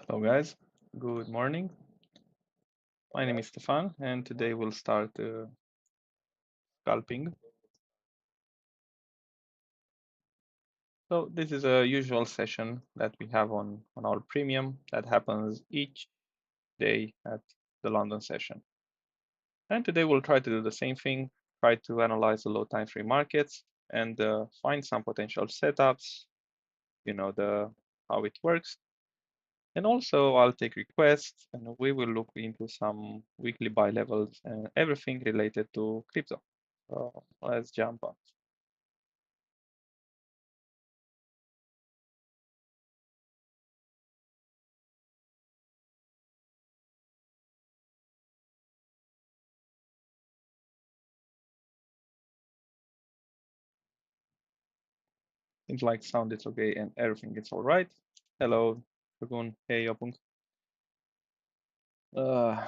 Hello guys, good morning. My name is Stefan and today we'll start scalping. So this is a usual session that we have on our premium that happens each day at the London session. And today we'll try to do the same thing, try to analyze the low time frame markets and find some potential setups, how it works. And also I'll take requests and we will look into some weekly buy levels and everything related to crypto. So let's jump on. Seems like sound is okay and everything is all right. Hello, Dragoon. Hey, Opung. Uh,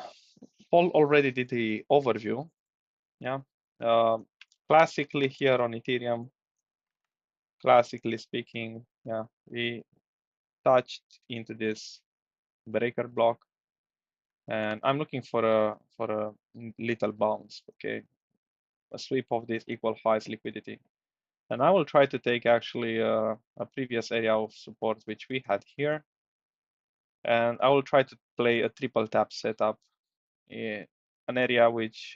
Paul already did the overview. Yeah. Uh, Classically here on Ethereum, classically speaking, yeah, we touched into this breaker block, and I'm looking for a little bounce. Okay, a sweep of this equal highs liquidity, and I will try to take actually a previous area of support which we had here. And I will try to play a triple tap setup, an area which,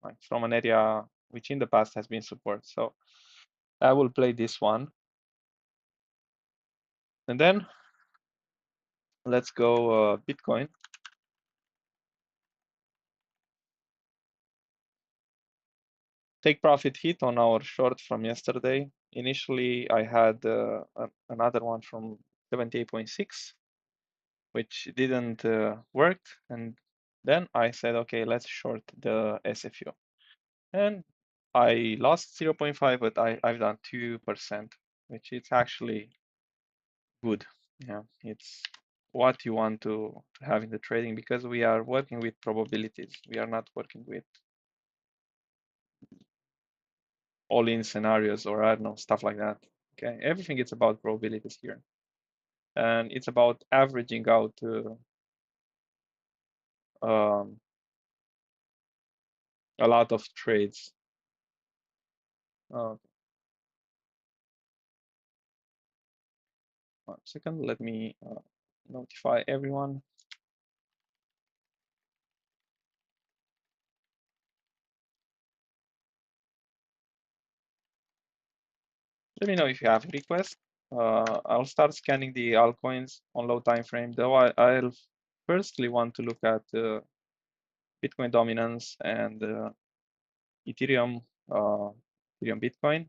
like from an area which in the past has been support. So I will play this one. And then let's go Bitcoin. Take profit hit on our short from yesterday. Initially, I had another one from 78.6, which didn't work. And then I said, okay, let's short the SFU. And I lost 0.5, but I've done 2%, which is actually good. Yeah, it's what you want to have in the trading because we are working with probabilities. We are not working with all-in scenarios or I don't know, stuff like that. Okay, everything is about probabilities here. And it's about averaging out um, a lot of trades. Uh, 1 second, let me notify everyone. Let me know if you have requests. I'll start scanning the altcoins on low time frame, though I'll firstly want to look at Bitcoin dominance and Ethereum, Ethereum Bitcoin.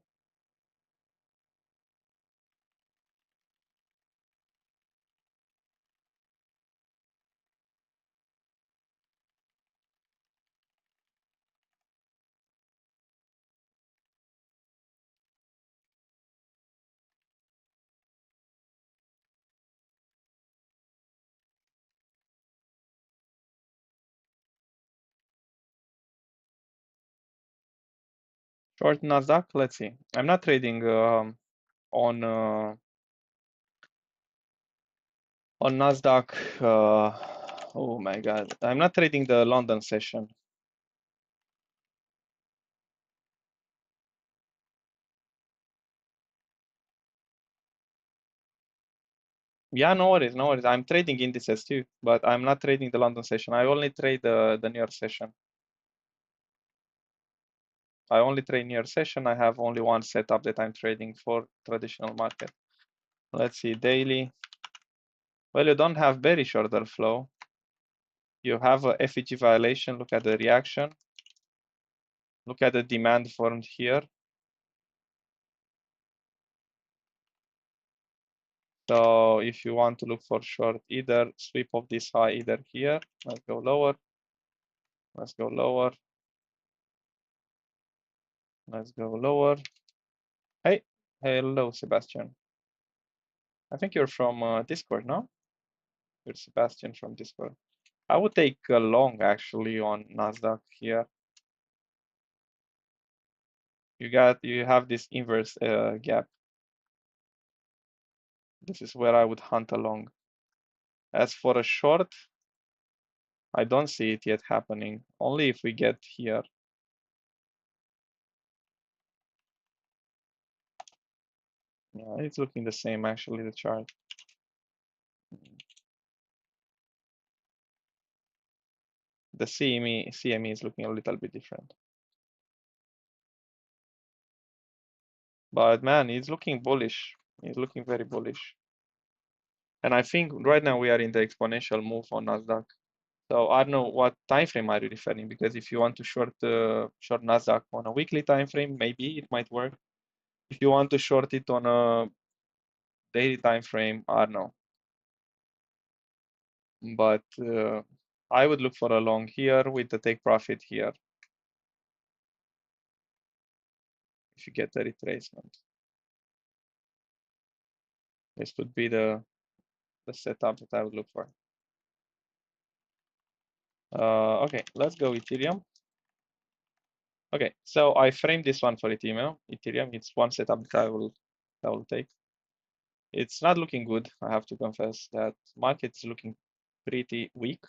Short Nasdaq. Let's see. I'm not trading on uh, on Nasdaq. Oh my God, I'm not trading the London session. Yeah, no worries, no worries. I'm trading indices too, but I'm not trading the London session. I only trade the New York session. I only trade New York session. I have only one setup that I'm trading for traditional market. Let's see, daily. Well, you don't have bearish order flow. You have a FEG violation. Look at the reaction. Look at the demand formed here. So if you want to look for short, either sweep of this high, either here. Let's go lower. Let's go lower. Let's go lower. Hey, hello, Sebastian. I think you're from Discord, no? You're Sebastian from Discord. I would take a long actually on Nasdaq here. You have this inverse gap. This is where I would hunt along. As for a short, I don't see it yet happening. Only if we get here. Yeah, it's looking the same actually, the chart. The CME is looking a little bit different. But man, it's looking bullish. It's looking very bullish. And I think right now we are in the exponential move on Nasdaq. So I don't know what time frame are you referring, because if you want to short Nasdaq on a weekly time frame, maybe it might work. If you want to short it on a daily time frame, I don't know. But I would look for a long here with the take profit here if you get the retracement. This would be the setup that I would look for. Okay, let's go Ethereum. Okay, so I framed this one for Ethereum. It's one setup that I will take. It's not looking good. I have to confess that market's looking pretty weak,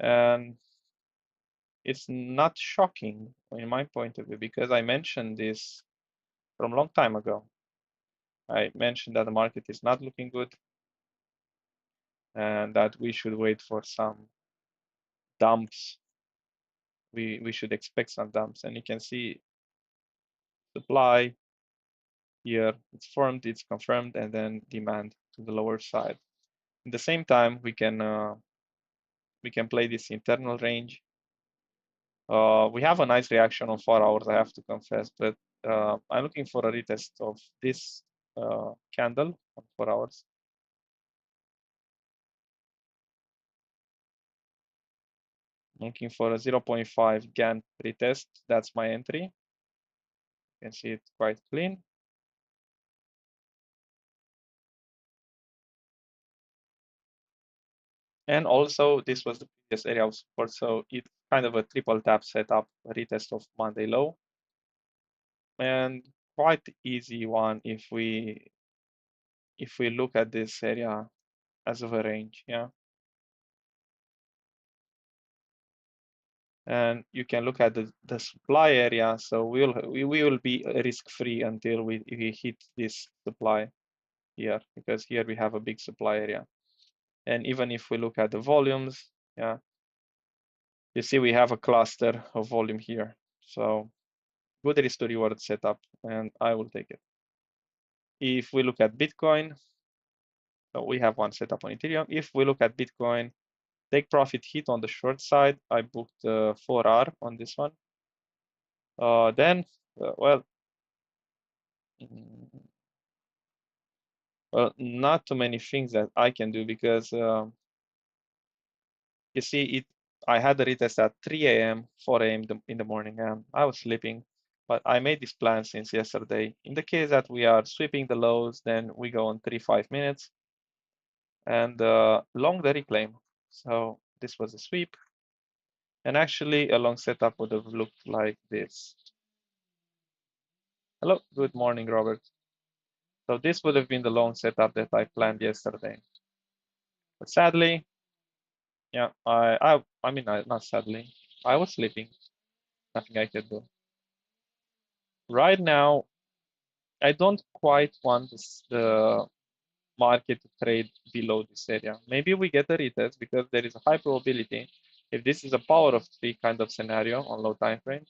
and it's not shocking in my point of view because I mentioned this from a long time ago. I mentioned that the market is not looking good and that we should wait for some dumps. We should expect some dumps, and you can see supply here. It's formed, it's confirmed, and then demand to the lower side. At the same time, we can play this internal range. We have a nice reaction on 4 hours, I have to confess, but I'm looking for a retest of this candle on 4 hours. Looking for a 0.5 Gantt retest. That's my entry. You can see it quite clean. And also, this was the previous area of support, so it's kind of a triple tap setup, a retest of Monday low, and quite easy one if we look at this area as of a range, yeah. And you can look at the supply area. So we will be risk free until we hit this supply here, because here we have a big supply area. And even if we look at the volumes, yeah, you see we have a cluster of volume here. So good risk to reward setup, and I will take it. If we look at Bitcoin, so we have one setup on Ethereum. If we look at Bitcoin, take profit hit on the short side. I booked 4R on this one. Then, well, not too many things that I can do because you see it. I had the retest at 3 a.m., 4 a.m. in the morning, and I was sleeping. But I made this plan since yesterday. In the case that we are sweeping the lows, then we go on 3-5 minutes and long the reclaim. So this was a sweep. And actually, a long setup would have looked like this. Hello, good morning, Robert. So this would have been the long setup that I planned yesterday. But sadly, yeah, I mean, not sadly, I was sleeping. Nothing I could do. Right now, I don't quite want the market to trade below this area. Maybe we get a retest because there is a high probability. If this is a power of 3 kind of scenario on low time frame,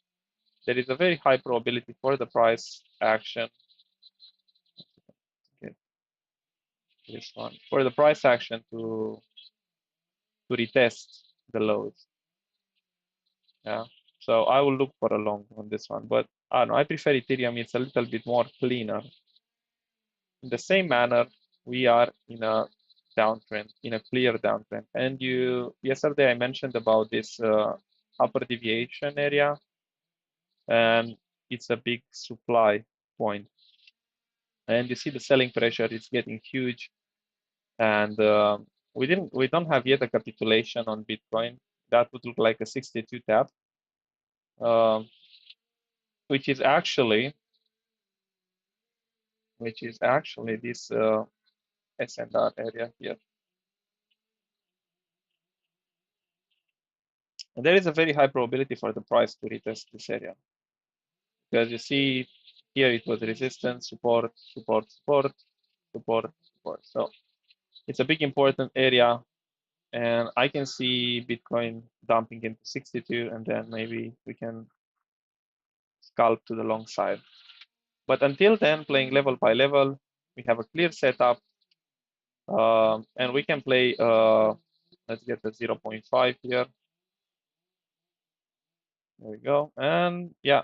there is a very high probability for the price action. Okay, this one for the price action to retest the lows. Yeah, so I will look for a long on this one, but I don't know. I prefer Ethereum. It's a little bit more cleaner. In the same manner, we are in a downtrend, in a clear downtrend. And yesterday I mentioned about this upper deviation area, and it's a big supply point. And you see the selling pressure is getting huge, and we don't have yet a capitulation on Bitcoin. That would look like a 62 tap, which is actually this S&R area here. And there is a very high probability for the price to retest this area. Because you see here it was resistance, support, support, support, support, support. So it's a big important area. And I can see Bitcoin dumping into 62, and then maybe we can scalp to the long side. But until then, playing level by level, we have a clear setup, and we can play, let's get the 0.5 here. There we go. And yeah,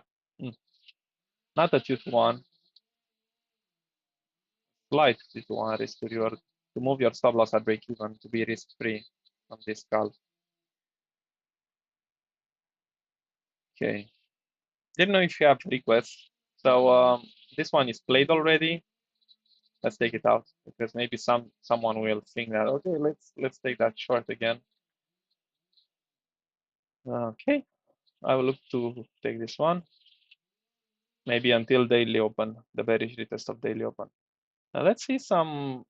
not a 2-to-1, slight 2-to-1 risk to reward, to move your stop loss at break even to be risk free on this scalp. Okay. Didn't know if you have requests. So this one is played already. Let's take it out because maybe someone will think that, okay, let's take that short again. Okay, I will look to take this one. Maybe until daily open, the bearish retest of daily open. Now let's see some.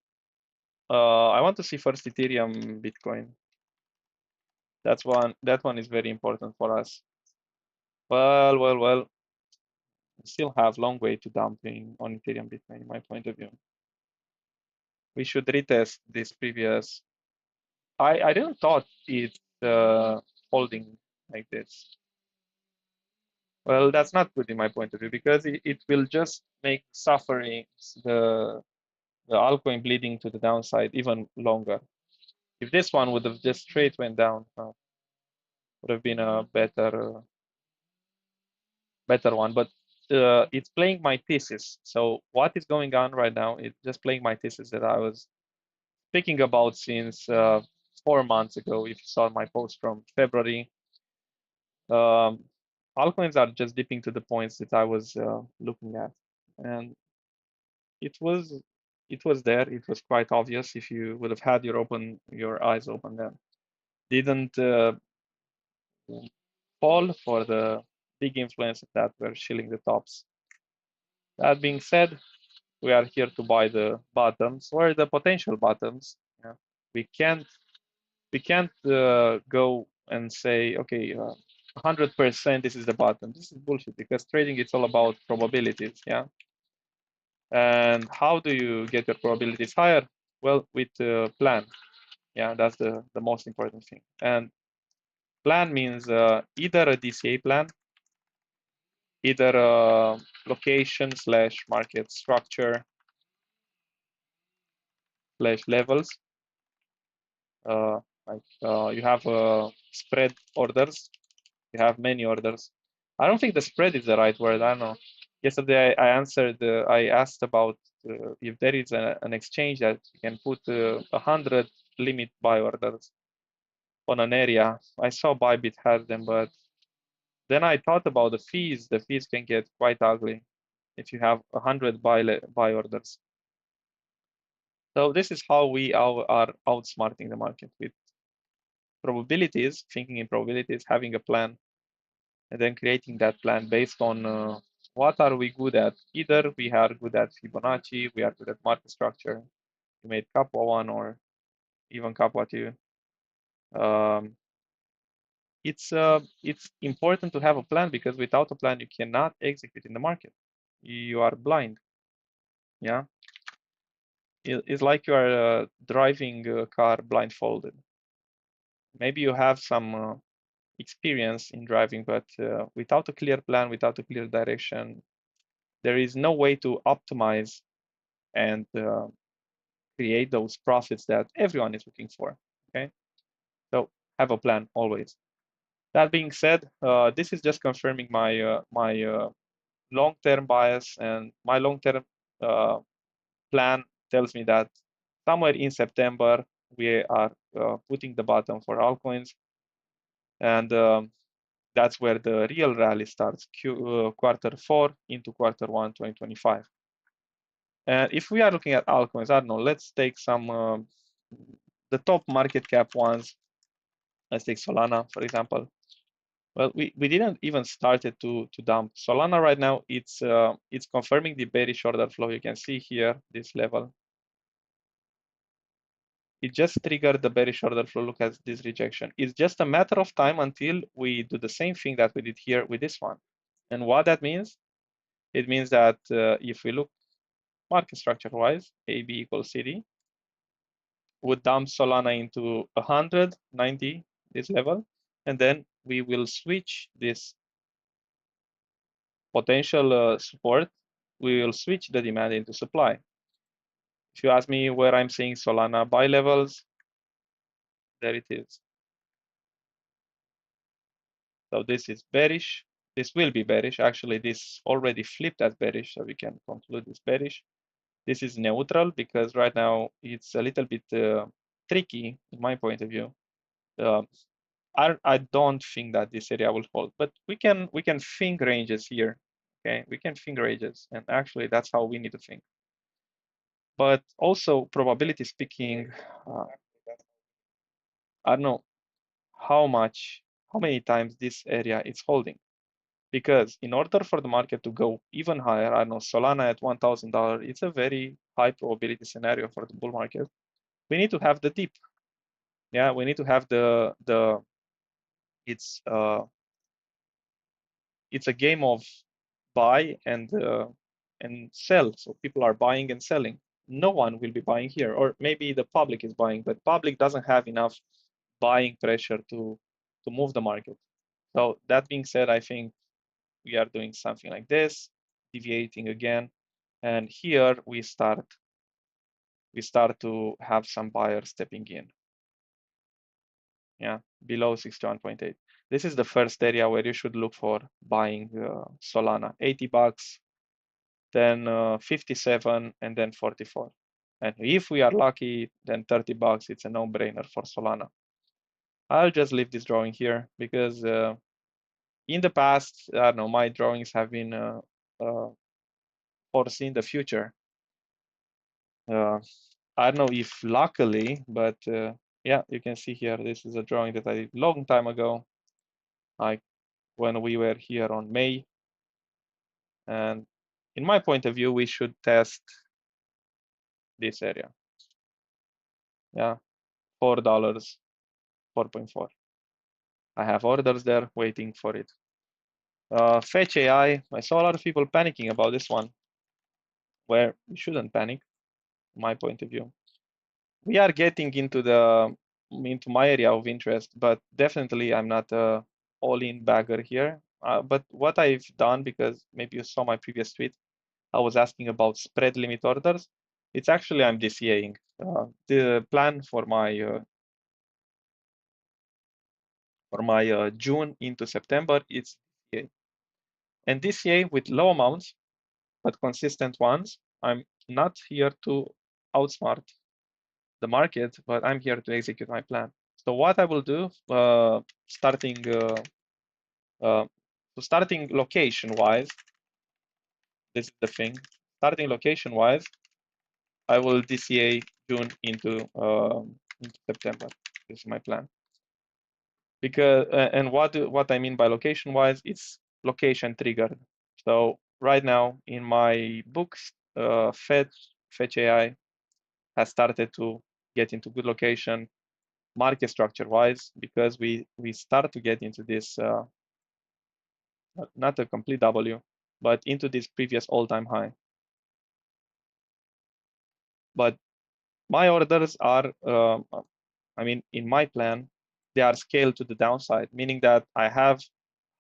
I want to see first Ethereum, Bitcoin. That one is very important for us. Well. We still have long way to dumping on Ethereum, Bitcoin, in my point of view. We should retest this previous. I didn't thought it's holding like this. Well, that's not good in my point of view because it will just make suffering the altcoin bleeding to the downside even longer. If this one would have just straight went down, would have been a better one. But it's playing my thesis. So what is going on right now? It's just playing my thesis that I was speaking about since 4 months ago. If you saw my post from February, altcoins are just dipping to the points that I was looking at, and it was there. It was quite obvious if you would have had your eyes open then. Didn't fall for the big influences that were shilling the tops. That being said, we are here to buy the bottoms or the potential bottoms. Yeah. We can't go and say, okay, 100% this is the bottom. This is bullshit because trading it's all about probabilities. Yeah. And how do you get your probabilities higher? Well, with a plan. Yeah, that's the most important thing. And plan means either a DCA plan, either a location / market structure / levels. You have spread orders. You have many orders. I don't think the spread is the right word. I don't know. Yesterday I answered. I asked about if there is an exchange that you can put 100 limit buy orders on an area. I saw Bybit has them, but then I thought about the fees. The fees can get quite ugly if you have 100 buy orders. So this is how we are outsmarting the market with probabilities, thinking in probabilities, having a plan, and then creating that plan based on what are we good at. Either we are good at Fibonacci, we are good at market structure, we made Kappa 1 or even Kappa 2. It's important to have a plan because without a plan you cannot execute in the market. You are blind. Yeah, it's like you are driving a car blindfolded. Maybe you have some experience in driving, but without a clear plan, without a clear direction, there is no way to optimize and create those profits that everyone is looking for. Okay, so have a plan always. That being said, this is just confirming my long-term bias, and my long-term plan tells me that somewhere in September we are putting the bottom for altcoins, and that's where the real rally starts, Q4 into Q1 2025. And if we are looking at altcoins, I don't know, let's take some the top market cap ones. Let's take Solana, for example. Well, we didn't even started to dump Solana right now. It's confirming the bearish order flow. You can see here this level. it just triggered the bearish order flow. Look at this rejection. It's just a matter of time until we do the same thing that we did here with this one. And what that means, it means that if we look market structure wise, AB equals CD, would dump Solana into 190, this level, and then we will switch this potential support, we will switch the demand into supply. If you ask me where I'm seeing Solana buy levels, there it is. So this is bearish. This will be bearish. Actually, this already flipped as bearish, so we can conclude this bearish. This is neutral because right now it's a little bit tricky in my point of view. I don't think that this area will hold, but we can think ranges here. Okay, we can think ranges, and actually that's how we need to think. But also, probability speaking, I don't know how many times this area is holding. Because in order for the market to go even higher, I know Solana at $1,000, it's a very high probability scenario for the bull market. We need to have the dip. Yeah, we need to have it's a game of buy and sell. So people are buying and selling. No one will be buying here, or maybe the public is buying, but public doesn't have enough buying pressure to move the market. So that being said, I think we are doing something like this, deviating again, and here we start to have some buyers stepping in. Yeah, below 61.8. This is the first area where you should look for buying Solana. $80, then 57, and then 44. And if we are lucky, then $30. It's a no-brainer for Solana. I'll just leave this drawing here because in the past, I don't know, my drawings have been foreseen the future. I don't know if luckily, but yeah, you can see here, this is a drawing that I did a long time ago, like when we were here on May. And in my point of view, we should test this area. Yeah, $4, 4.4. I have orders there waiting for it. Fetch AI, I saw a lot of people panicking about this one, where we shouldn't panic, my point of view. We are getting into my area of interest, but definitely I'm not a all-in bagger here. But what I've done, because maybe you saw my previous tweet, I was asking about spread limit orders. It's actually I'm DCAing. The plan for my June into September, it's DCA. And DCA with low amounts, but consistent ones. I'm not here to outsmart the market, but I'm here to execute my plan. So what I will do, starting location-wise, this is the thing. Starting location-wise, I will DCA June into September. This is my plan. Because and what I mean by location-wise, it's location triggered. So right now in my books, Fetch AI has started to get into good location, market structure-wise, because we start to get into this not a complete W, but into this previous all-time high. But my orders are, I mean, in my plan, they are scaled to the downside, meaning that I have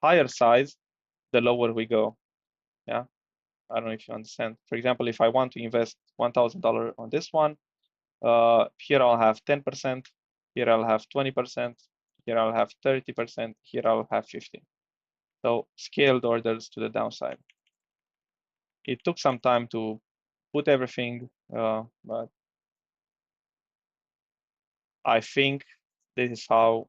higher size the lower we go. Yeah, I don't know if you understand. For example, if I want to invest $1,000 on this one, here I'll have 10%, here I'll have 20%, here I'll have 30%, here I'll have 50. So scaled orders to the downside. It took some time to put everything, but I think this is how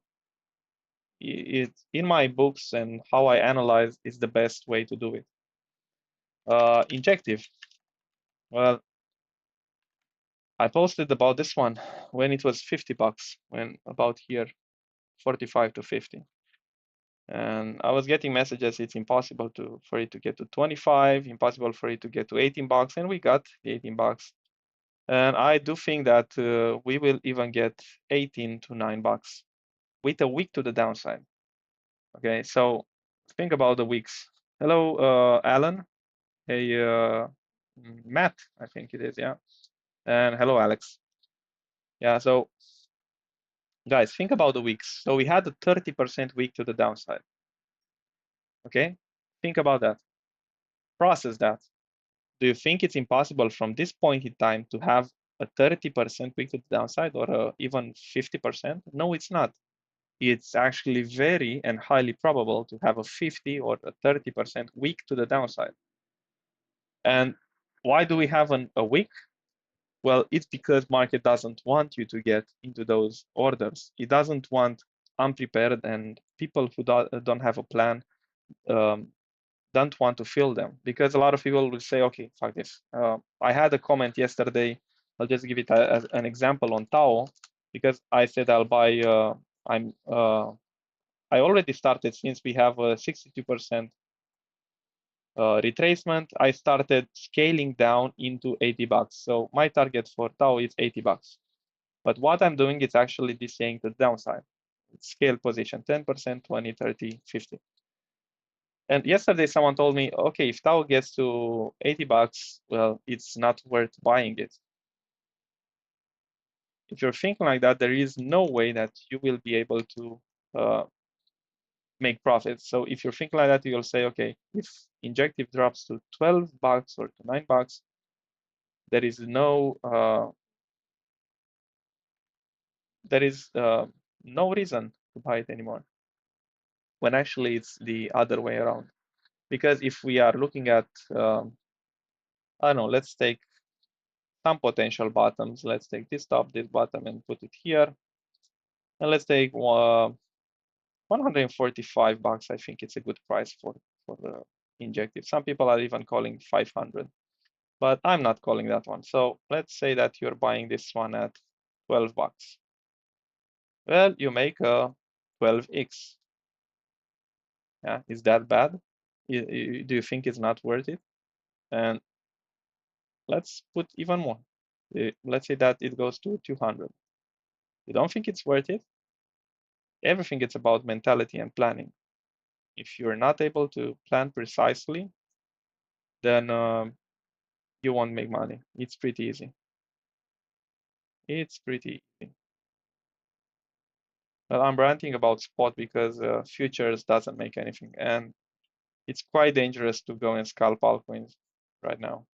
it's in my books and how I analyze is the best way to do it. Injective. Well, I posted about this one when it was $50, when about here, 45 to 50. And I was getting messages, it's impossible for it to get to 25, impossible for it to get to $18, and we got the $18. And I do think that we will even get 18 to $9 with a week to the downside. Okay, so think about the weeks. Hello, Alan. Hey, Matt, I think it is, yeah. And hello, Alex. Yeah, so guys, think about the weeks. So we had a 30% week to the downside. Okay, think about that. Process that. Do you think it's impossible from this point in time to have a 30% week to the downside or even 50%? No, it's not. It's actually very and highly probable to have a 50 or a 30% week to the downside. And why do we have a week? Well, it's because market doesn't want you to get into those orders. It doesn't want unprepared and people who don't have a plan um, don't want to fill them, because a lot of people will say, okay, fuck this. I had a comment yesterday. I'll just give it as an example on Tao, because I said I'll buy. I already started, since we have a 62% retracement. I started scaling down into $80. So my target for Tao is $80. But what I'm doing is actually DCAing the downside. Scale position 10%, 20, 30, 50. And yesterday someone told me, okay, if Tau gets to $80, well, it's not worth buying it. If you're thinking like that, there is no way that you will be able to make profits. So if you're thinking like that, you'll say, okay, if Injective drops to $12 or to $9, there is no reason to buy it anymore. When actually it's the other way around. Because if we are looking at, I don't know, let's take some potential bottoms. Let's take this top, this bottom, and put it here. And let's take $145. I think it's a good price for the Injective. Some people are even calling 500, but I'm not calling that one. So let's say that you're buying this one at $12. Well, you make a 12x. Yeah, is that bad? Do you think it's not worth it? And let's put even more. Let's say that it goes to 200. You don't think it's worth it? Everything is about mentality and planning. If you're not able to plan precisely, then you won't make money. It's pretty easy. It's pretty easy. Well, I'm ranting about spot because futures doesn't make anything, and it's quite dangerous to go and scalp altcoins right now.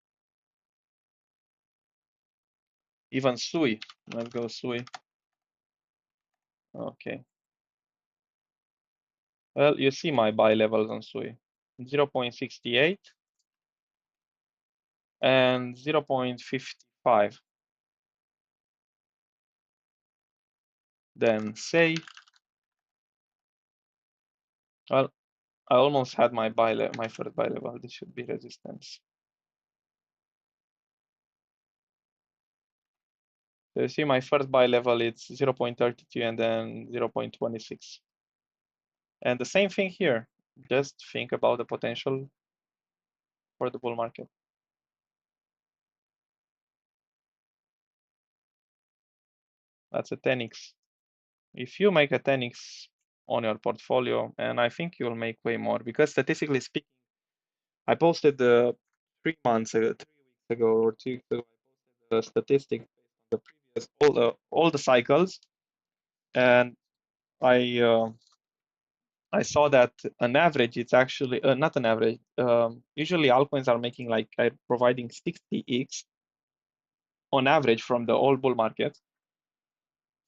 Even SUI. Let's go SUI. Okay. Well, you see my buy levels on SUI. 0.68 and 0.55. Then say, well, I almost had my my first buy level. This should be resistance. So you see my first buy level, it's 0.32 and then 0.26. And the same thing here. Just think about the potential for the bull market. That's a 10x. If you make a 10x on your portfolio, and I think you'll make way more, because statistically speaking, I posted 3 months ago, 3 weeks ago or 2 weeks ago, I posted the statistics based on the previous all the cycles, and I saw that an average, it's actually not an average. Usually altcoins are making like providing 60x on average from the all bull market.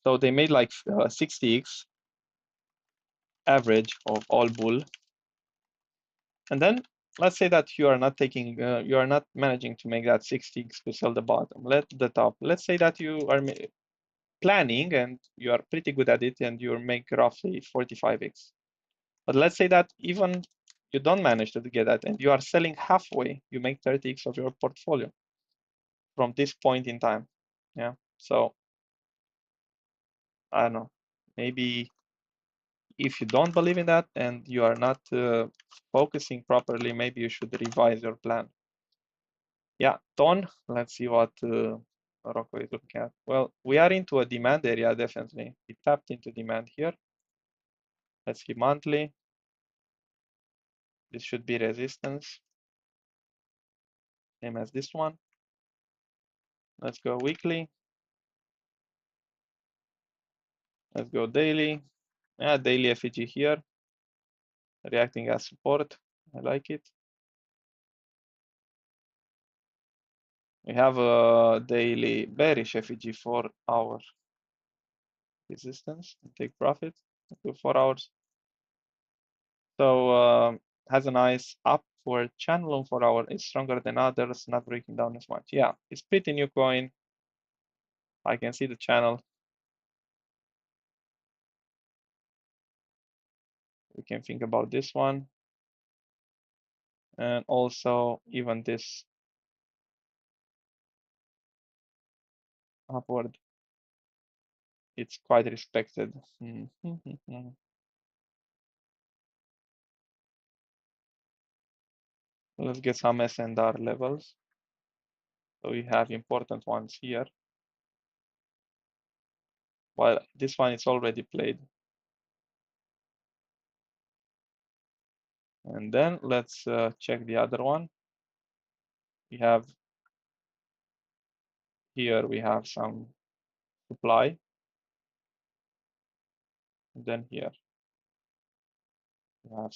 So they made like 60x average of all bull. And then let's say that you are not taking, you are not managing to make that 60x to sell the bottom. Let the top. Let's say that you are planning and you are pretty good at it and you make roughly 45x. But let's say that even you don't manage to get that and you are selling halfway, you make 30x of your portfolio from this point in time. Yeah. So I don't know. Maybe if you don't believe in that and you are not focusing properly, maybe you should revise your plan. Yeah, Ton, let's see what Rocco is looking at. Well, we are into a demand area, definitely. We tapped into demand here. Let's see monthly. This should be resistance, same as this one. Let's go weekly. Let's go daily. Yeah, daily FEG here, reacting as support. I like it. We have a daily bearish FEG for our resistance. Take profit. Do 4 hours. So has a nice upward channel on 4 hours. It's stronger than others, not breaking down as much. Yeah, it's pretty new coin. I can see the channel. We can think about this one. And also even this upward. It's quite respected. Let's get some S&R levels. So we have important ones here. Well, this one is already played. And then let's check the other one. We have here, we have some supply. And then here, we have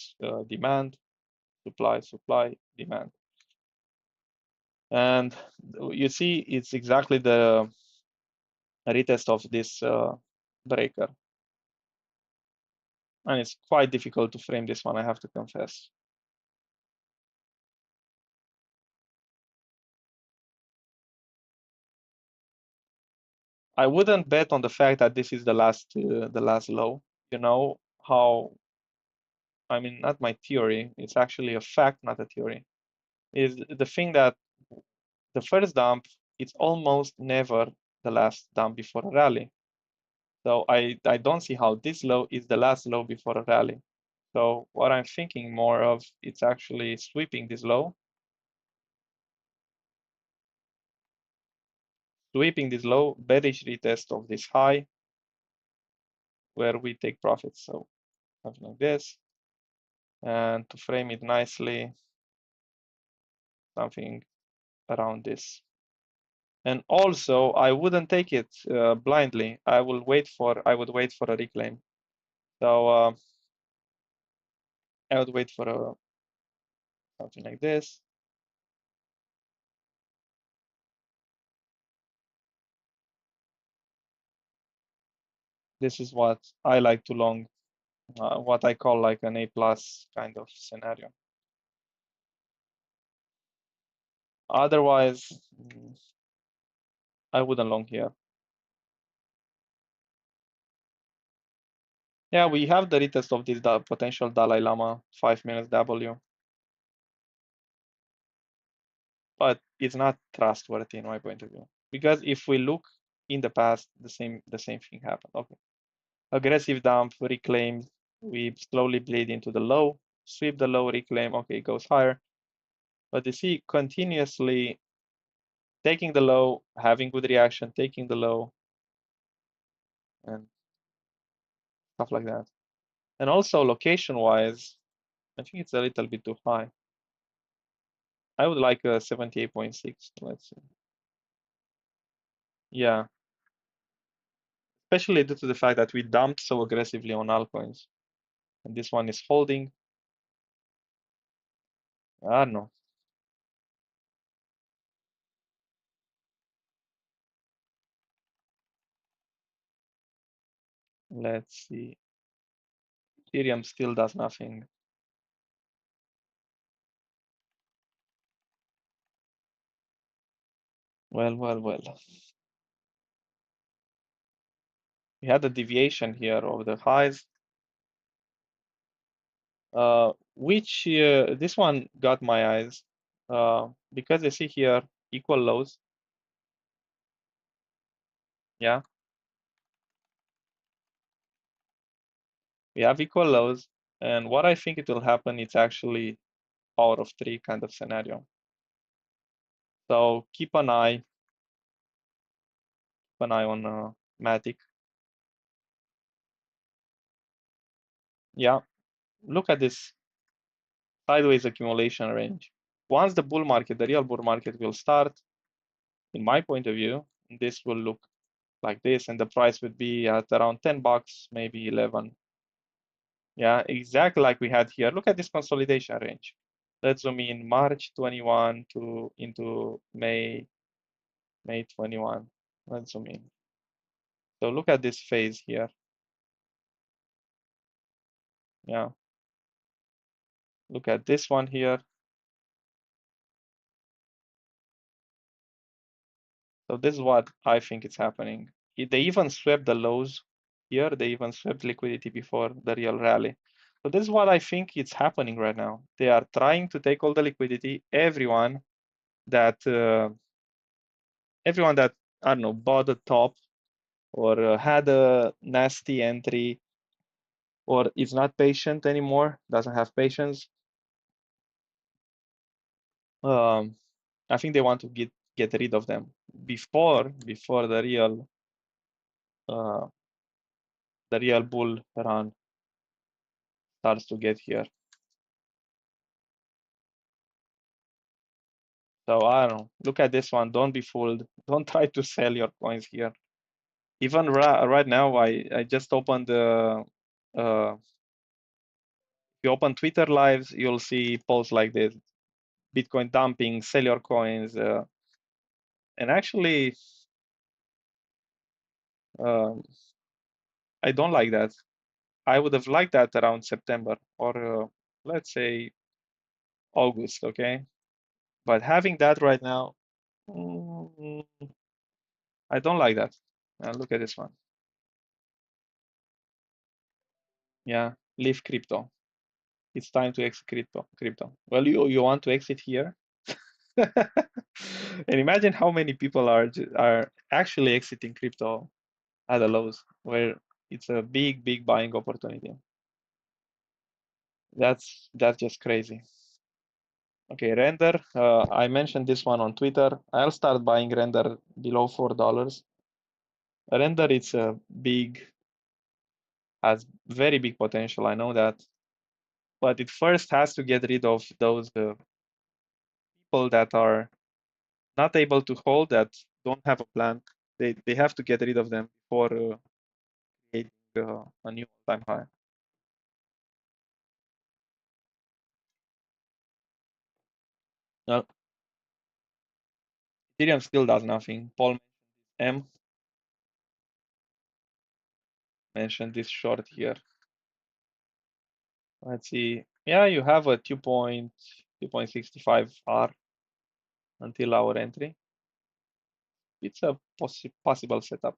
demand, supply, demand. And you see, it's exactly the retest of this breaker. And it's quite difficult to frame this one, I have to confess. I wouldn't bet on the fact that this is the last low. You know how, I mean, not my theory, it's actually a fact, not a theory, is the thing that the first dump, it's almost never the last dump before a rally. So I don't see how this low is the last low before a rally. So what I'm thinking more of, it's actually sweeping this low. Sweeping this low, bearish retest of this high, where we take profits. So something like this. And to frame it nicely, something around this. And also, I wouldn't take it blindly. I would wait for a reclaim. So I would wait for something like this. This is what I like to long, what I call like an A+ kind of scenario. Otherwise, I wouldn't long here. Yeah, we have the retest of this potential Dalai Lama 5 minutes W, but it's not trustworthy in my point of view. Because if we look in the past, the same thing happened. Okay, aggressive dump, reclaim, we slowly bleed into the low, sweep the low, reclaim. Okay, it goes higher, but you see continuously taking the low, having good reaction, taking the low, and stuff like that. And also location-wise, I think it's a little bit too high. I would like a 78.6, let's see. Yeah, especially due to the fact that we dumped so aggressively on altcoins. And this one is holding. I don't know. Let's see. Ethereum still does nothing. Well. We had a deviation here of the highs, which this one got my eyes because you see here equal lows. Yeah, we have equal lows, and what I think it will happen, it's actually power of 3 kind of scenario. So keep an eye an eye on Matic. Yeah, look at this sideways accumulation range. Once the bull market, the real bull market will start, in my point of view, this will look like this, and the price would be at around 10 bucks, maybe 11. Yeah, exactly like we had here. Look at this consolidation range. Let's zoom in March 21 to into May 21. Let's zoom in. So look at this phase here. Yeah. Look at this one here. So this is what I think is happening. They even swept the lows here. They even swept liquidity before the real rally. So this is what I think is happening right now. They are trying to take all the liquidity. That uh, everyone that I don't know bought the top or had a nasty entry or is not patient anymore, doesn't have patience. Um, I think they want to get rid of them before uh, the real bull run starts to get here. So I don't know. Look at this one. Don't be fooled. Don't try to sell your coins here. Even right now, I just opened the. If you open Twitter lives, you'll see posts like this: Bitcoin dumping, sell your coins, and actually, um, I don't like that. I would have liked that around September or let's say August, okay? But having that right now, mm, I don't like that. Look at this one. Yeah, leave crypto. It's time to exit crypto. Well, you want to exit here? And imagine how many people are actually exiting crypto at the lows, where it's a big buying opportunity. That's just crazy. Okay, render. I mentioned this one on Twitter. I'll start buying render below $4. Render, it's a has very big potential. I know that, but it first has to get rid of those people that are not able to hold, that don't have a plan. They have to get rid of them before creating a new all-time high. Now, Ethereum still does nothing. Paul M mentioned this short here. Let's see. Yeah, you have a 2.65 R until our entry. It's a possible setup.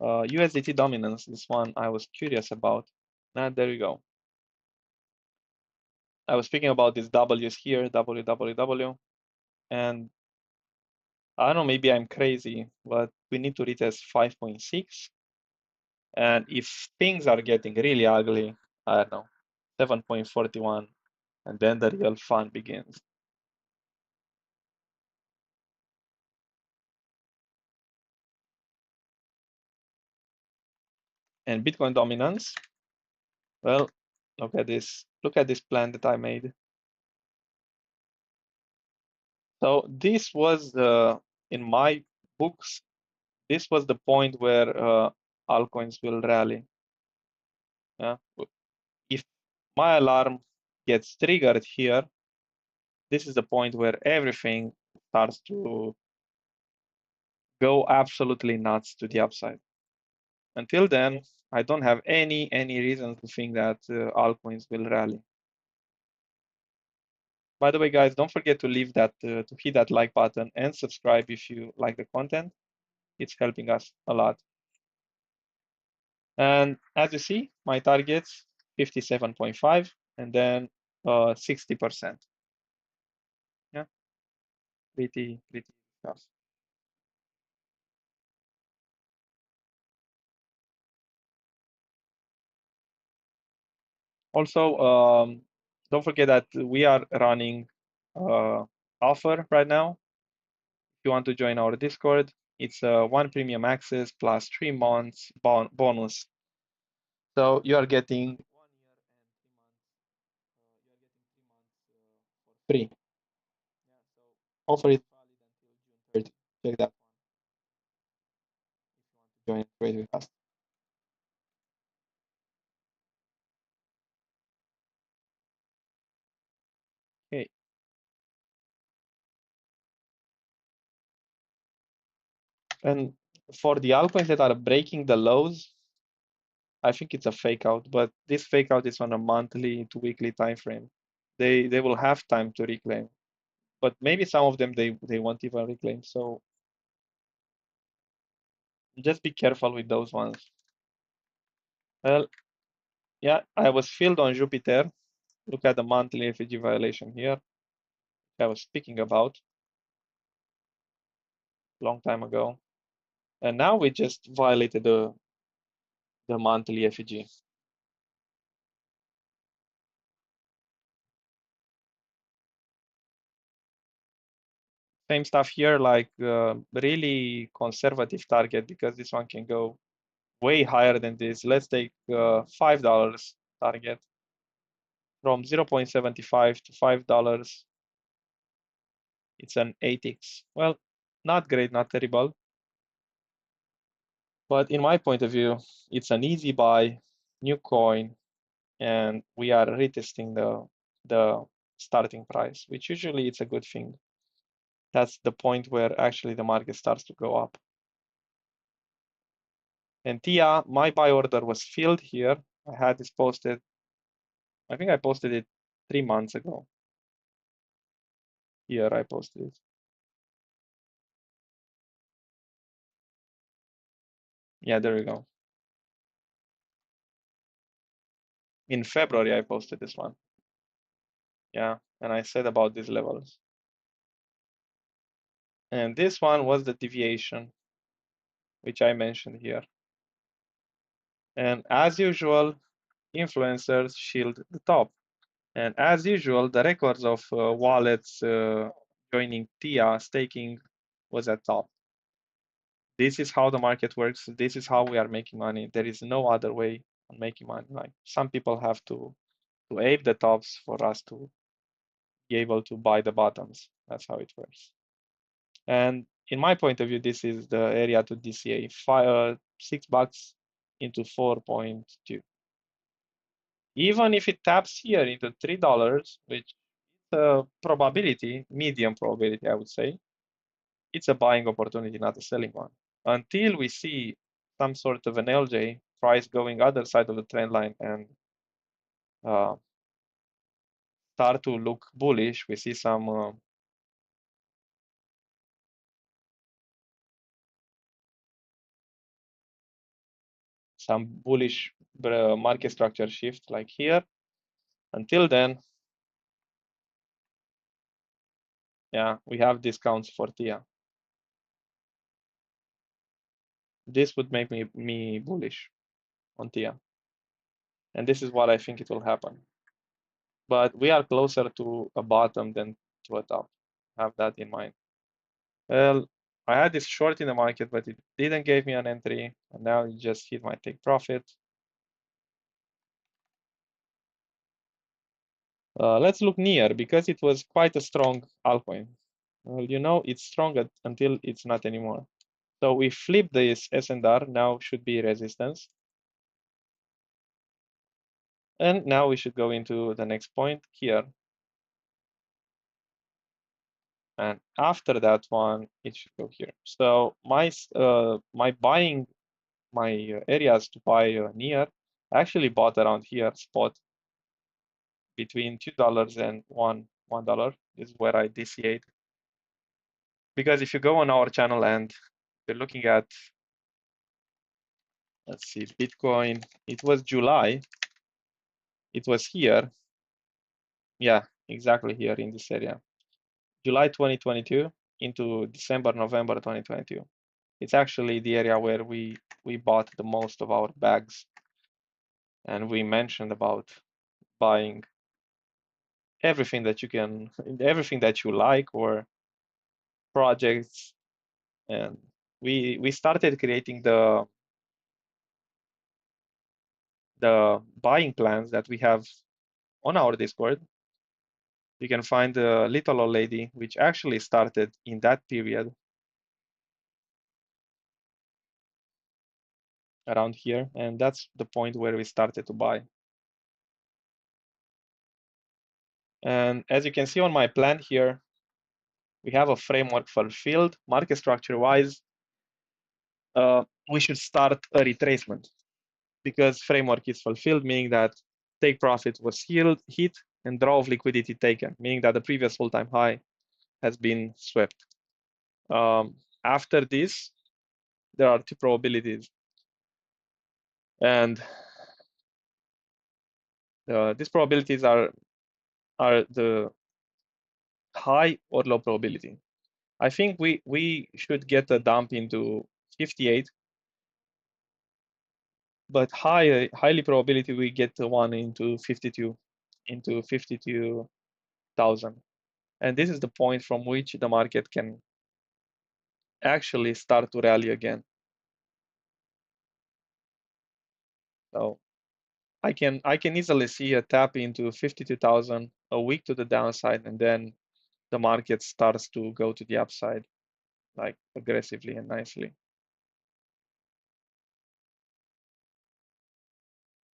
USDT dominance, this one I was curious about. And there we go. I was speaking about these W's here, WWW, and I don't know, maybe I'm crazy, but we need to retest 5.6. And if things are getting really ugly, I don't know, 7.41, and then the real fun begins. And Bitcoin dominance, well, look at this. Look at this plan that I made. So this was, in my books, this was the point where altcoins will rally. Yeah? If my alarm gets triggered here, this is the point where everything starts to go absolutely nuts to the upside. Until then, I don't have any reason to think that altcoins will rally. By the way, guys, don't forget to leave that to hit that like button and subscribe if you like the content. It's helping us a lot. And as you see, my targets 57.5 and then 60%. Yeah, pretty fast. Also, don't forget that we are running offer right now. If you want to join our Discord, It's a one premium access plus 3 months bonus. So you are getting 1 year and 3 months. You are getting 3 months for free. Yeah, so offer is valid until June 30. Check that one if you want to join trade with us. Okay. And for the altcoins that are breaking the lows, I think it's a fake out, but this fake out is on a monthly to weekly time frame. They will have time to reclaim, but maybe some of them they won't even reclaim. So just be careful with those ones. Well, yeah, I was filled on Jupiter. Look at the monthly FEG violation here. I was speaking about long time ago, and now we just violated the monthly FEG. Same stuff here, like really conservative target because this one can go way higher than this. Let's take $5 target from 0.75 to $5. It's an 8x. Well, not great, not terrible. But in my point of view, it's an easy buy, new coin, and we are retesting the starting price, which usually it's a good thing. That's the point where actually the market starts to go up. And TIA, my buy order was filled here. I had this posted. I think I posted it 3 months ago. Here I posted it. Yeah, there we go. In February, I posted this one. Yeah, and I said about these levels. And this one was the deviation, which I mentioned here. And as usual, influencers shield the top. And as usual, the records of wallets joining TIA staking was at top. This is how the market works. This is how we are making money. There is no other way on making money. Like some people have to ape the tops for us to be able to buy the bottoms. That's how it works. And in my point of view, this is the area to DCA. $6 into 4.2. Even if it taps here into $3, which is a probability, medium probability, I would say, it's a buying opportunity, not a selling one. Until we see some sort of an LJ price going other side of the trend line and uh, start to look bullish, we see some bullish market structure shift like here. Until then, yeah, we have discounts for TIA. This would make me bullish on TIA. And this is what I think it will happen. But we are closer to a bottom than to a top. Have that in mind. Well, I had this short in the market, but it didn't give me an entry. And now it just hit my take profit. Let's look near because it was quite a strong altcoin. Well, you know, it's strong until it's not anymore. So we flip this S&R, now should be resistance. And now we should go into the next point here. And after that one, it should go here. So my buying, my areas to buy near, I actually bought around here, spot between $2 and $1. This is where I DCA'd. Because if you go on our channel and you're looking at, let's see, Bitcoin, it was July, it was here. Yeah, exactly here in this area. July 2022 into December, November 2022. It's actually the area where we bought the most of our bags. And we mentioned about buying everything that you can, everything that you like or projects. And we started creating the buying plans that we have on our Discord. You can find the little old lady, which actually started in that period around here, and that's the point where we started to buy. And as you can see on my plan here, we have a framework fulfilled. Market structure wise, we should start a retracement because framework is fulfilled, meaning that take profit was hit and draw of liquidity taken, meaning that the previous all-time high has been swept. After this, there are two probabilities, and these probabilities are the high or low probability. I think we should get a dump into 58, but highly probability we get one into 52, into 52,000. And this is the point from which the market can actually start to rally again. So I can easily see a tap into 52,000 a week to the downside, and then the market starts to go to the upside, like aggressively and nicely.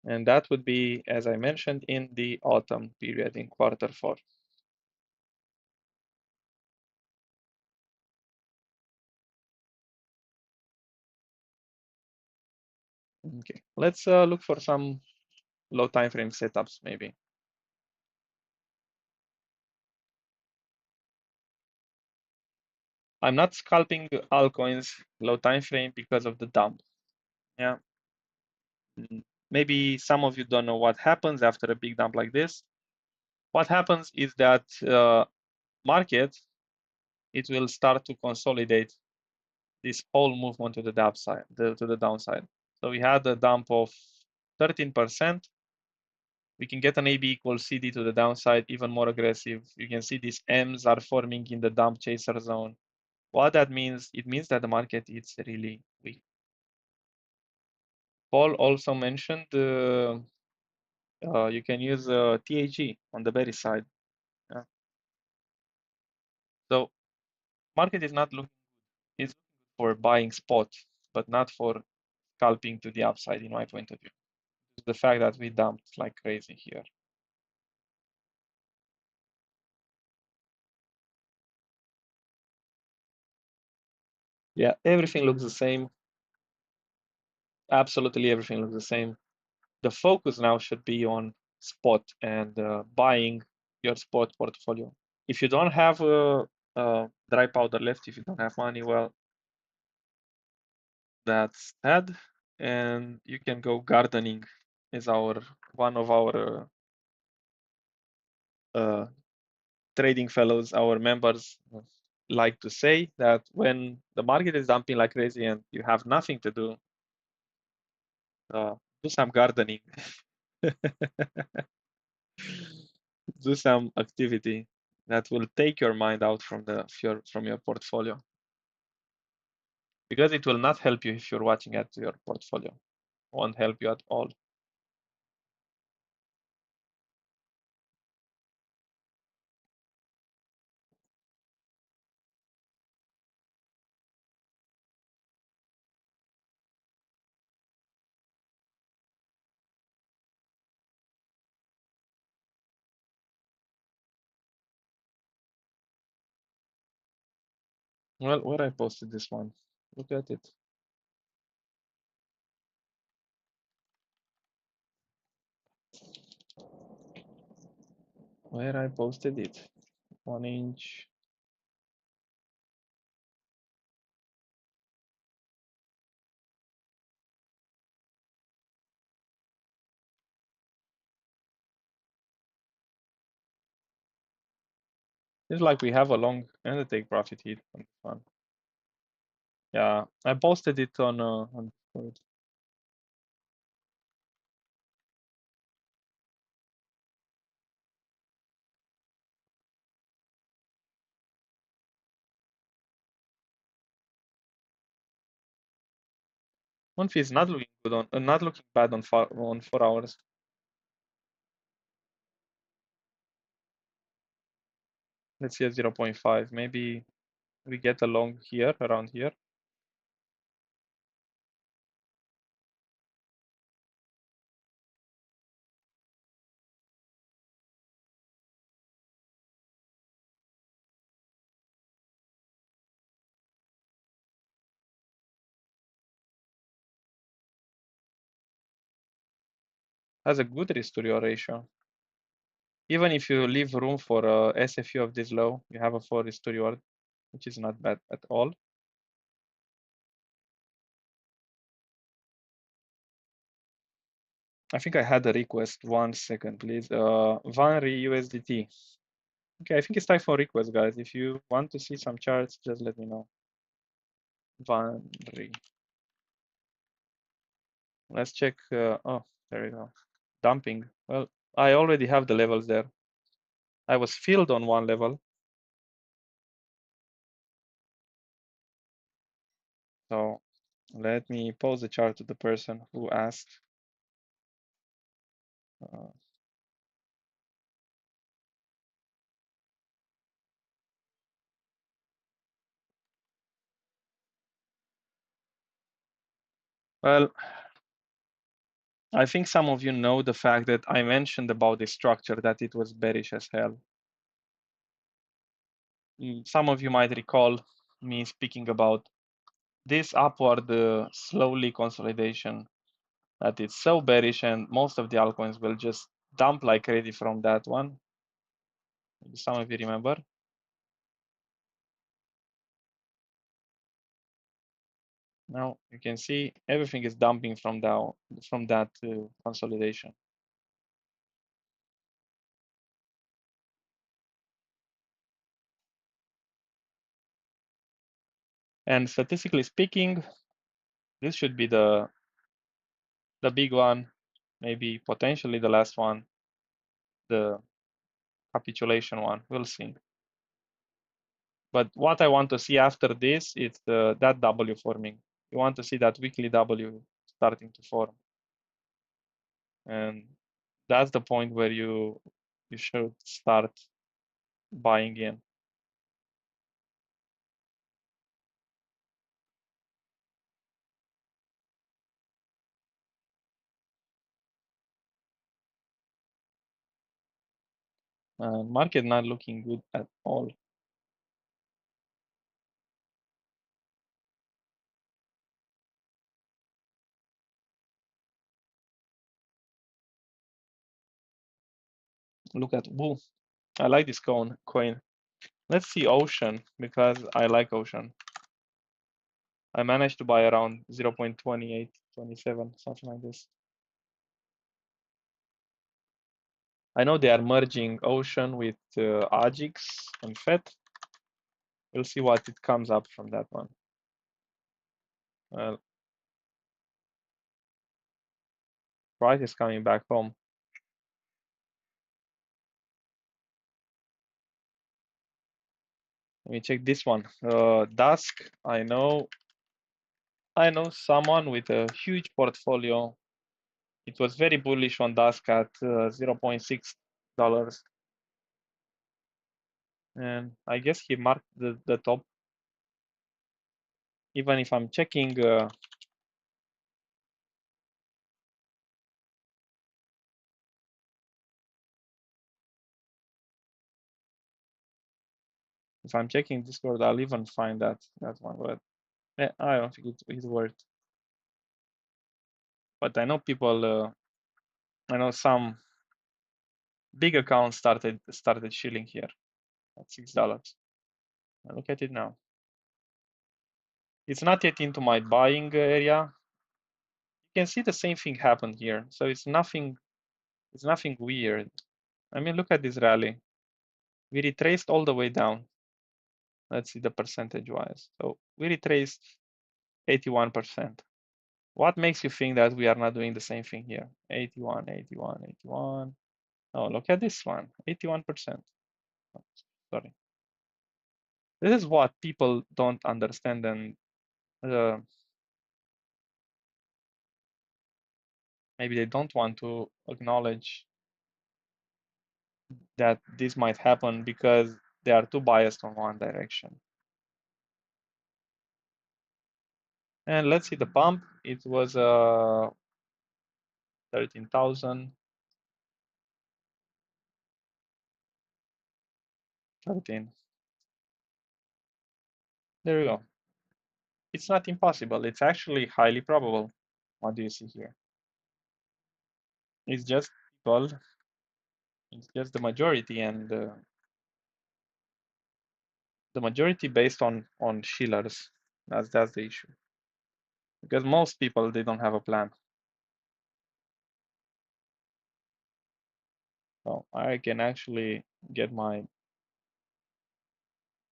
And that would be, as I mentioned, in the autumn period in Q4. Okay, let's look for some low time frame setups maybe. I'm not scalping altcoins low time frame because of the dump. Yeah. Maybe some of you don't know what happens after a big dump like this. What happens is that market, it will start to consolidate this whole movement to the downside, to the downside. So we had a dump of 13%. We can get an AB equals CD to the downside, even more aggressive. You can see these M's are forming in the dump chaser zone. What that means, it means that the market is really weak. Paul also mentioned you can use TAG on the bearish side. Yeah. So market is not looking, it's looking for buying spot, but not for scalping to the upside in my point of view. The fact that we dumped like crazy here. Yeah, everything looks the same. Absolutely everything looks the same. The focus now should be on spot and buying your spot portfolio. If you don't have dry powder left, if you don't have money, well, that's sad. And you can go gardening is one of our trading fellows, our members like to say that when the market is dumping like crazy and you have nothing to do some gardening, do some activity that will take your mind out from your portfolio, because it will not help you if you're watching at your portfolio. It won't help you at all. Well, where I posted this one, look at it. Where I posted it, 1 inch. It's like we have a long and a take profit hit on this one. Yeah, I posted it on Discord. Monthly is not looking good on, not looking bad on 4 hours. Let's see at 0.5. Maybe we get along here, around here. Has a good risk to reward ratio. Even if you leave room for a SFU of this low, you have a 4 risk to reward, which is not bad at all. I think I had a request. 1 second, please. Vanri USDT. Okay, I think it's time for request, guys. If you want to see some charts, just let me know. Vanri. Let's check. Oh, there we go. Dumping. Well, I already have the levels there. I was filled on one level. So let me pose the chart to the person who asked. Uh, well, I think some of you know the fact that I mentioned about the structure that it was bearish as hell. Some of you might recall me speaking about this upward slowly consolidation that it's so bearish and most of the altcoins will just dump like crazy from that one. Maybe some of you remember. Now you can see everything is dumping from that consolidation. And statistically speaking, this should be the big one, maybe potentially the last one, the capitulation one. We'll see. But what I want to see after this is that W forming. You want to see that weekly W starting to form, and that's the point where you should start buying in. Market not looking good at all. Look at Woo. I like this coin. Let's see Ocean because I like Ocean. I managed to buy around 0.28, 27, something like this. I know they are merging Ocean with Agix and FET. We'll see what it comes up from that one. Well, price is coming back home. Let me check this one. Dusk. I know someone with a huge portfolio. It was very bullish on Dusk at $0.6. And I guess he marked the top. Even if I'm checking if I'm checking Discord, I'll even find that one. But I don't think it's worth. But I know people. I know some big accounts started chilling here at $6. Look at it now. It's not yet into my buying area. You can see the same thing happened here. So it's nothing weird. I mean, look at this rally. We retraced all the way down. Let's see the percentage wise. So we retraced 81%. What makes you think that we are not doing the same thing here? 81, 81, 81. Oh, look at this one, 81%. Oh, sorry. This is what people don't understand, and Maybe they don't want to acknowledge that this might happen because they are too biased on one direction. And let's see the pump. It was 13,000, 13. There we go. It's not impossible. It's actually highly probable. What do you see here? It's just people. It's just the majority, and the majority based on Schillers. That's the issue. Because most people, they don't have a plan. So I can actually get my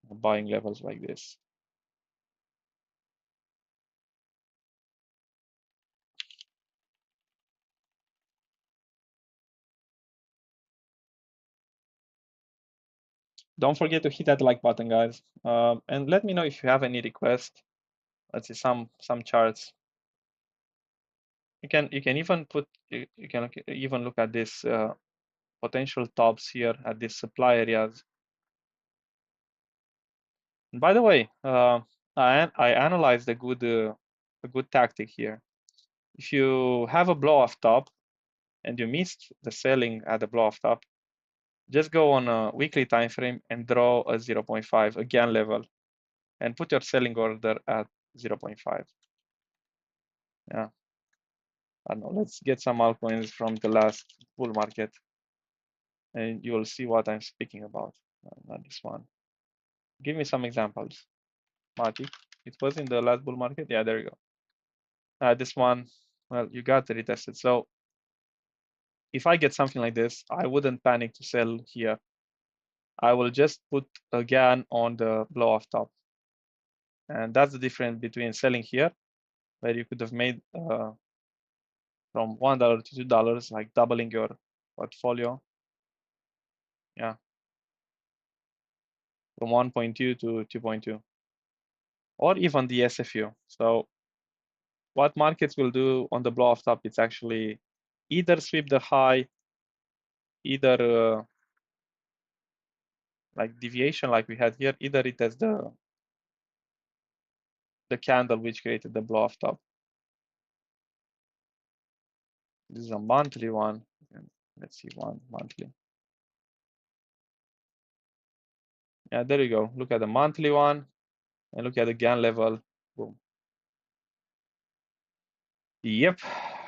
buying levels like this. Don't forget to hit that like button, guys. And let me know if you have any requests. Let's see some charts. You can even put you can even look at this potential tops here at these supply areas. And by the way, I analyzed a good tactic here. If you have a blow off top and you missed the selling at the blow off top, just go on a weekly time frame and draw a 0.5 again level and put your selling order at 0.5. Yeah, I don't know. Let's get some altcoins from the last bull market, and you will see what I'm speaking about. Not this one. Give me some examples. Matic. It was in the last bull market. Yeah, there you go. This one, well, you got retested. So if I get something like this, I wouldn't panic to sell here. I will just put again on the blow off top. And that's the difference between selling here, where you could have made from $1 to $2, like doubling your portfolio. Yeah, from 1.2 to 2.2, or even the SFU. So what markets will do on the blow off top, it's actually either sweep the high, either like deviation like we had here, either it has the candle which created the blow off top. This is a monthly one. Let's see one monthly. Yeah, there you go. Look at the monthly one and look at the GAN level. Boom. Yep,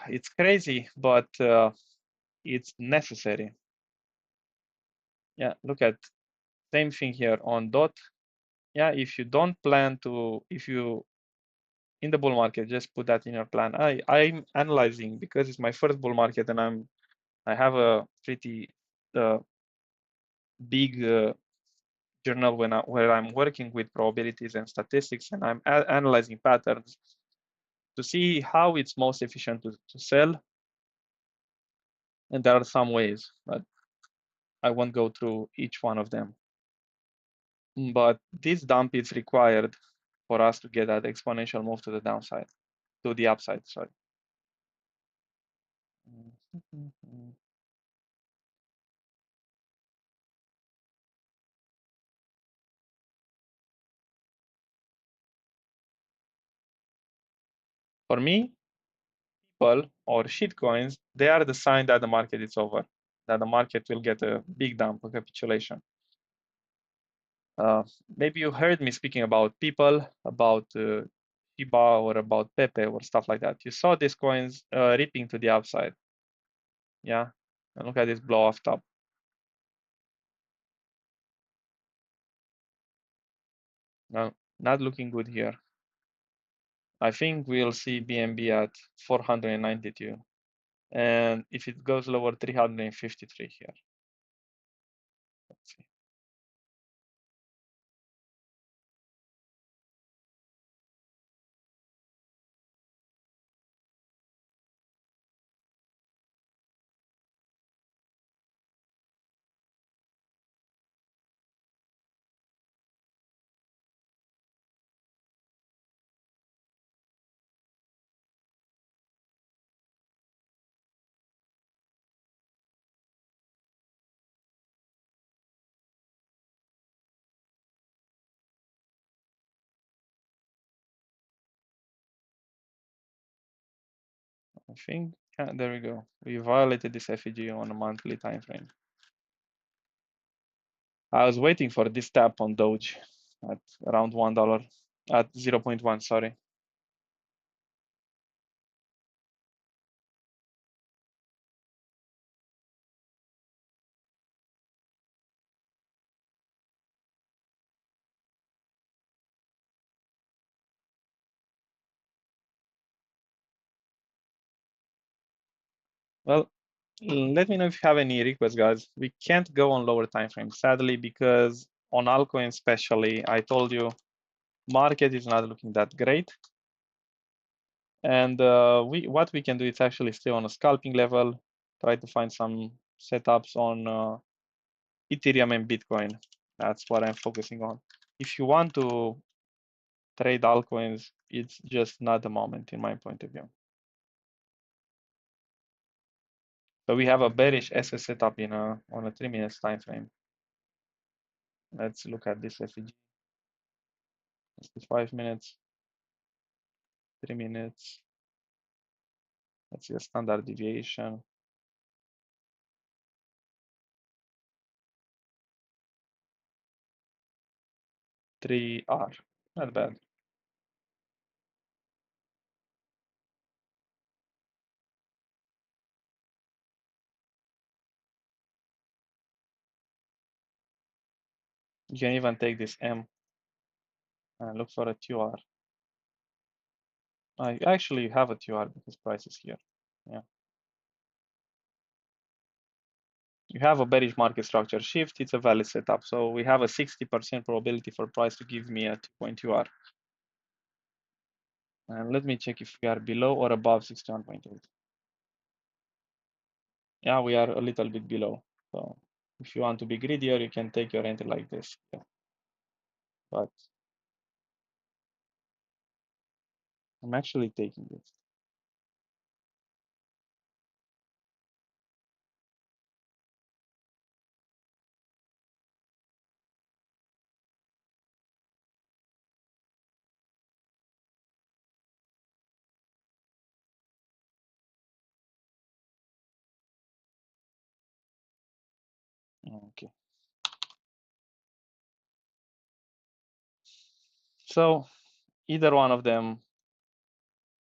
it's crazy, but it's necessary. Yeah, look at same thing here on dot. Yeah, if you don't plan to, if you in the bull market, just put that in your plan. I'm analyzing because it's my first bull market and I have a pretty big journal where I'm working with probabilities and statistics, and I'm analyzing patterns to see how it's most efficient to sell. And there are some ways, but I won't go through each one of them. But this dump is required for us to get that exponential move to the downside, to the upside, sorry. For me, people or shitcoins, they are the sign that the market is over, that the market will get a big dump, a capitulation. Maybe you heard me speaking about people, about Shiba or about Pepe or stuff like that. You saw these coins ripping to the upside. Yeah, and look at this blow off top. No, not looking good here. I think we'll see BNB at 492. And if it goes lower, 353 here. Let's see. think, yeah, there we go. We violated this FEG on a monthly time frame. I was waiting for this tap on Doge at around $1, at 0.1, sorry. Well, let me know if you have any requests, guys. We can't go on lower time frames, sadly, because on altcoins especially, I told you, market is not looking that great. And what we can do is actually stay on a scalping level, try to find some setups on Ethereum and Bitcoin. That's what I'm focusing on. If you want to trade altcoins, it's just not the moment in my point of view. So we have a bearish SS setup in on a 3 minutes time frame. Let's look at this FEG. This is 5 minutes, 3 minutes. Let's see a standard deviation. 3R, not bad. You can even take this M and look for a 2R. I actually have a 2R because price is here. Yeah. You have a bearish market structure shift, it's a valid setup. So we have a 60% probability for price to give me a 2.2R. And let me check if we are below or above 61.8. Yeah, we are a little bit below. So if you want to be greedier, you can take your entry like this. Yeah. But I'm actually taking it. Okay. So either one of them,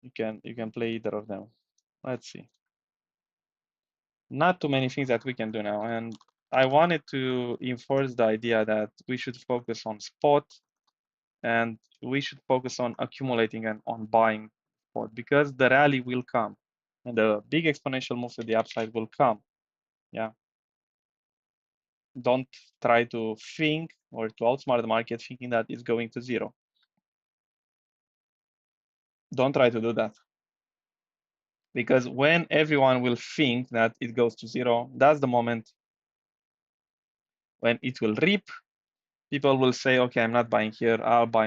you can play either of them. Let's see. Not too many things that we can do now. And I wanted to enforce the idea that we should focus on spot and we should focus on accumulating and on buying spot because the rally will come and the big exponential moves to the upside will come. Yeah. Don't try to think or to outsmart the market thinking that it's going to zero. Don't try to do that. Because when everyone will think that it goes to zero, that's the moment when it will rip. People will say, okay, I'm not buying here, I'll buy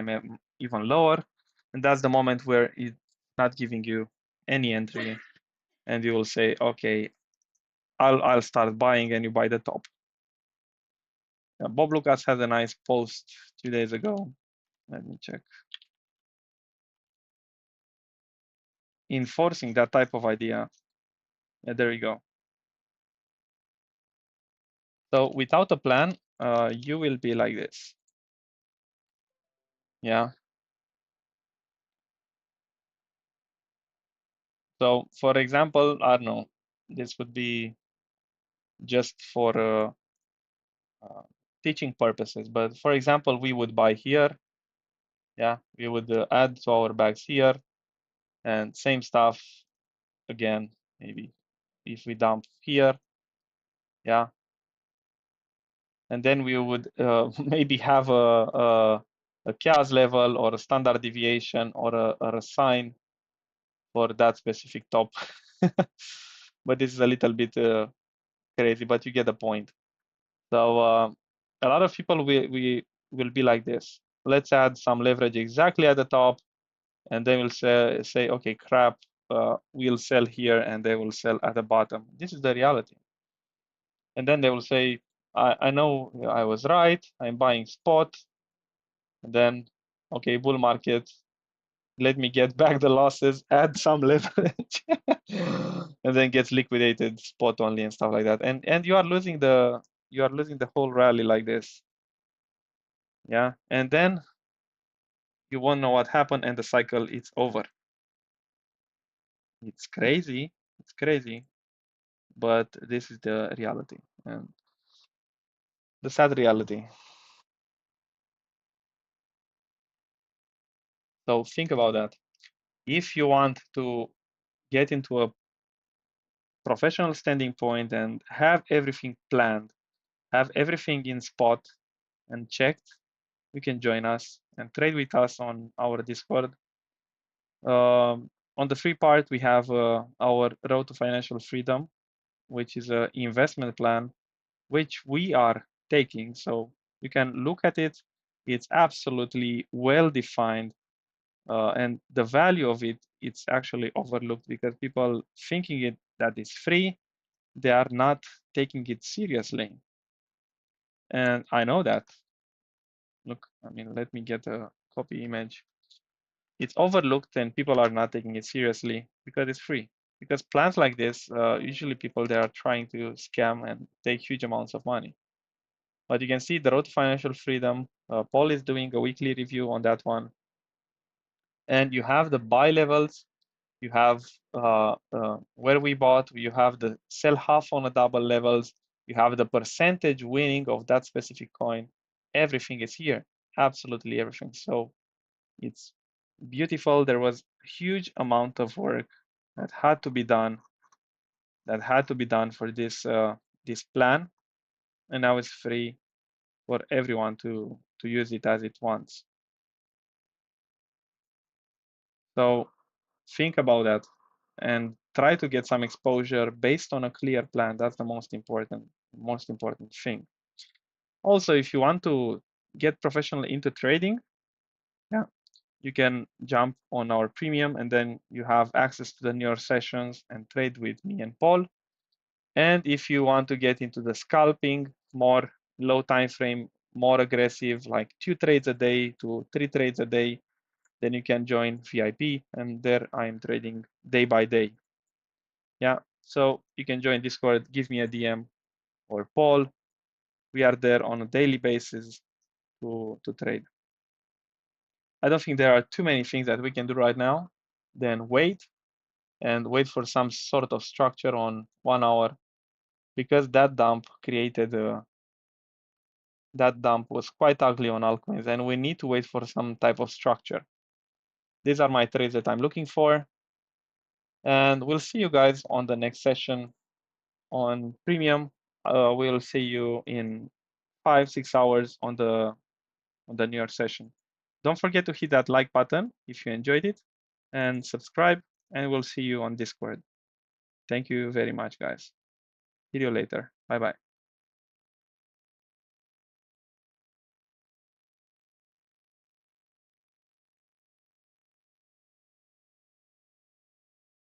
even lower. And that's the moment where it's not giving you any entry. And you will say, okay, I'll start buying, and you buy the top. Bob Lucas had a nice post 2 days ago. Let me check. Enforcing that type of idea. There you go. So without a plan, you will be like this. Yeah. So for example, I don't know, this would be just for teaching purposes. But for example, we would buy here. Yeah, we would add to our bags here, and same stuff again. Maybe if we dump here, yeah, and then we would maybe have a chaos level or a standard deviation or a sign for that specific top. But this is a little bit crazy, but you get the point. So a lot of people we will be like this. Let's add some leverage exactly at the top, and then we'll say okay, crap, we'll sell here, and they will sell at the bottom. This is the reality. And then they will say, I know I was right. I'm buying spot. And then, okay, bull market. Let me get back the losses. Add some leverage. and then gets liquidated spot only and stuff like that. And you are losing the whole rally like this. Yeah, and then you won't know what happened, and the cycle is over. It's crazy. It's crazy, but this is the reality and the sad reality. So think about that. If you want to get into a professional standing point and have everything planned, have everything in spot and checked, you can join us and trade with us on our Discord. On the free part, we have our Road to Financial Freedom, which is an investment plan, which we are taking. So you can look at it. It's absolutely well defined. And the value of it, it's actually overlooked because people thinking it that it's free, they are not taking it seriously. And I know that. Look, I mean, let me get a copy image. It's overlooked and people are not taking it seriously because it's free. Because plans like this, usually people they are trying to scam and take huge amounts of money. But you can see the Road to Financial Freedom. Paul is doing a weekly review on that one. And you have the buy levels. You have where we bought. You have the sell half on a double levels. You have the percentage winning of that specific coin. Everything is here. Absolutely everything. So it's beautiful. There was huge amount of work that had to be done. For this plan, and now it's free for everyone to use it as it wants. So think about that and try to get some exposure based on a clear plan. That's the most important thing. Also, if you want to get professionally into trading, yeah, you can jump on our premium and then you have access to the newer sessions and trade with me and Paul. And if you want to get into the scalping, more low time frame, more aggressive, like 2 trades a day to 3 trades a day, then you can join VIP, and there I'm trading day by day. Yeah, so you can join Discord, give me a DM or Paul. We are there on a daily basis to trade. I don't think there are too many things that we can do right now. Then wait for some sort of structure on 1 hour, because that dump was quite ugly on altcoins, and we need to wait for some type of structure. These are my trades that I'm looking for, and we'll see you guys on the next session on premium. We'll see you in 5-6 hours on the New York session. Don't forget to hit that like button if you enjoyed it, and subscribe, and we'll see you on Discord. Thank you very much, guys. See you later. Bye bye.